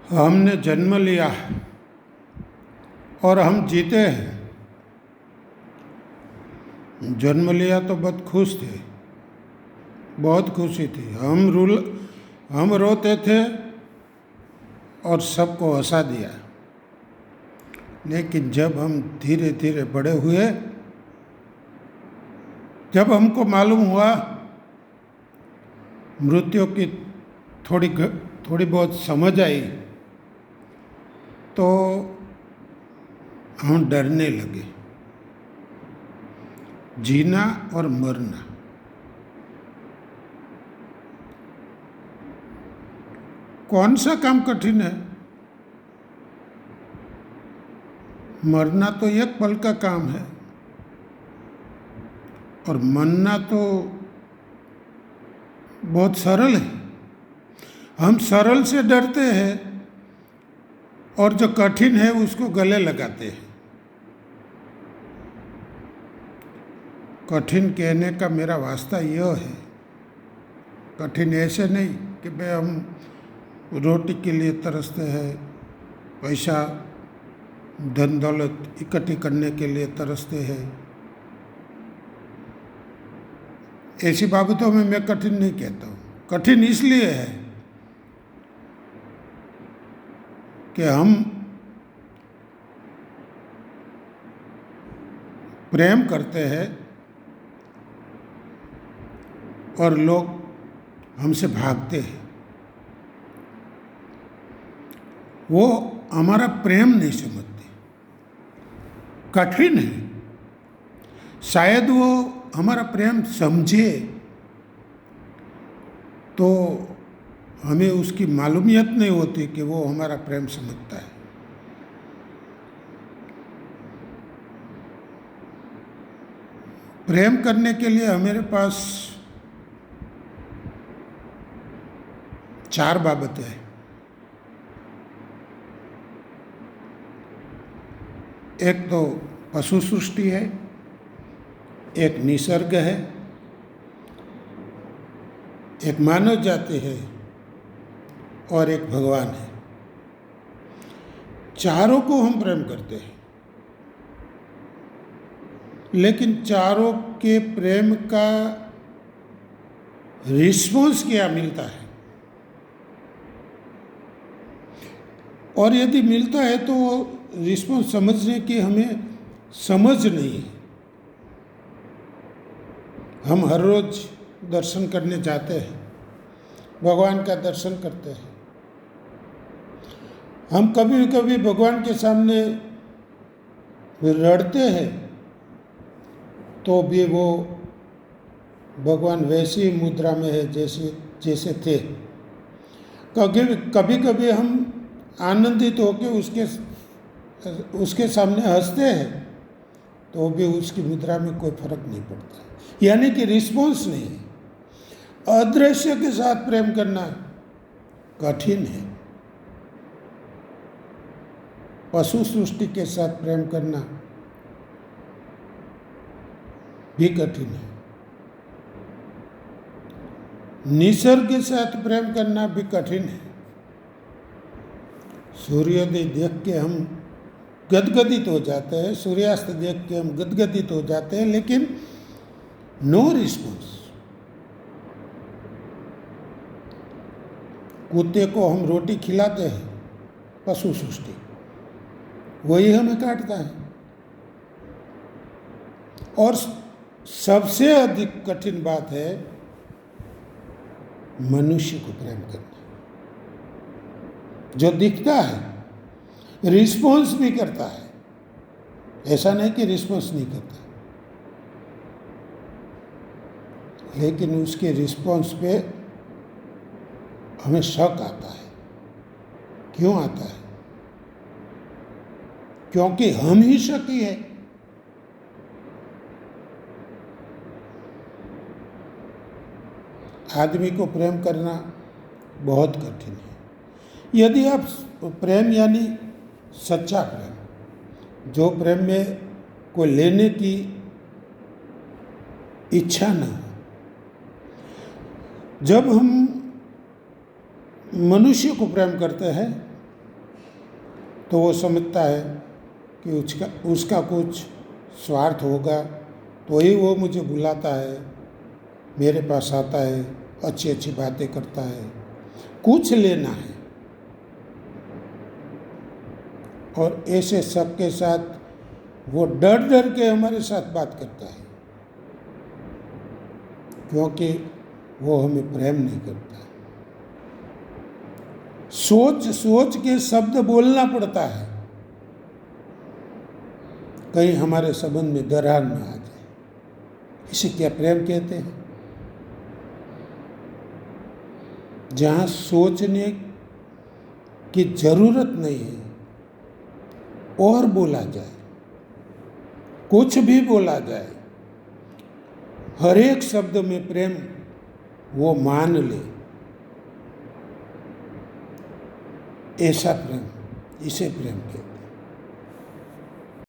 हमने जन्म लिया और हम जीते हैं। जन्म लिया तो बहुत खुश थे, बहुत खुशी थी। हम रोते थे और सबको हंसा दिया। लेकिन जब हम धीरे धीरे बड़े हुए, जब हमको मालूम हुआ मृत्यु की थोड़ी बहुत समझ आई, तो हम डरने लगे। जीना और मरना, कौन सा काम कठिन है? मरना तो एक पल का काम है और मरना तो बहुत सरल है। हम सरल से डरते हैं और जो कठिन है उसको गले लगाते हैं। कठिन कहने का मेरा वास्ता यह है, कठिन ऐसे नहीं कि भाई हम रोटी के लिए तरसते हैं, पैसा धन दौलत इकट्ठी करने के लिए तरसते हैं। ऐसी बाबतों में मैं कठिन नहीं कहता हूँ। कठिन इसलिए है कि हम प्रेम करते हैं और लोग हमसे भागते हैं। वो हमारा प्रेम नहीं समझते, कठिन है। शायद वो हमारा प्रेम समझे तो हमें उसकी मालूमियत नहीं होती कि वो हमारा प्रेम समझता है। प्रेम करने के लिए हमारे पास 4 बाबतें हैं। एक तो पशु सृष्टि है, एक निसर्ग है, एक मानव जाति है और एक भगवान है। चारों को हम प्रेम करते हैं, लेकिन चारों के प्रेम का रिस्पॉन्स क्या मिलता है, और यदि मिलता है तो वो रिस्पॉन्स समझने की हमें समझ नहीं है। हम हर रोज दर्शन करने जाते हैं, भगवान का दर्शन करते हैं। हम कभी कभी भगवान के सामने लड़ते हैं तो भी वो भगवान वैसी मुद्रा में है जैसे थे। कभी कभी हम आनंदित होकर उसके सामने हंसते हैं तो भी उसकी मुद्रा में कोई फर्क नहीं पड़ता, यानी कि रिस्पॉन्स नहीं है। अदृश्य के साथ प्रेम करना कठिन है, पशु सृष्टि के साथ प्रेम करना भी कठिन है, निसर्ग के साथ प्रेम करना भी कठिन है। सूर्योदय देख के हम गदगदित हो जाते हैं, सूर्यास्त देख के हम गदगदित हो जाते हैं, लेकिन नो रिस्पॉन्स। कुत्ते को हम रोटी खिलाते हैं, पशु सृष्टि, वही हमें काटता है। और सबसे अधिक कठिन बात है मनुष्य को प्रेम करना, जो दिखता है, रिस्पॉन्स भी करता है। ऐसा नहीं कि रिस्पॉन्स नहीं करता, लेकिन उसके रिस्पॉन्स पे हमें शक आता है। क्यों आता है? क्योंकि हम ही शकी है। आदमी को प्रेम करना बहुत कठिन है। यदि आप प्रेम यानी सच्चा प्रेम, जो प्रेम में कोई लेने की इच्छा न हो, जब हम मनुष्य को प्रेम करते हैं तो वो समझता है कि उसका कुछ स्वार्थ होगा, तो ही वो मुझे बुलाता है, मेरे पास आता है, अच्छी अच्छी बातें करता है, कुछ लेना है। और ऐसे सबके साथ वो डर डर के हमारे साथ बात करता है, क्योंकि वो हमें प्रेम नहीं करता। सोच सोच के शब्द बोलना पड़ता है, कहीं हमारे संबंध में दरार न आ जाए। इसे क्या प्रेम कहते हैं? जहाँ सोचने की जरूरत नहीं है और बोला जाए, कुछ भी बोला जाए, हर एक शब्द में प्रेम वो मान ले, ऐसा प्रेम, इसे प्रेम कहते हैं।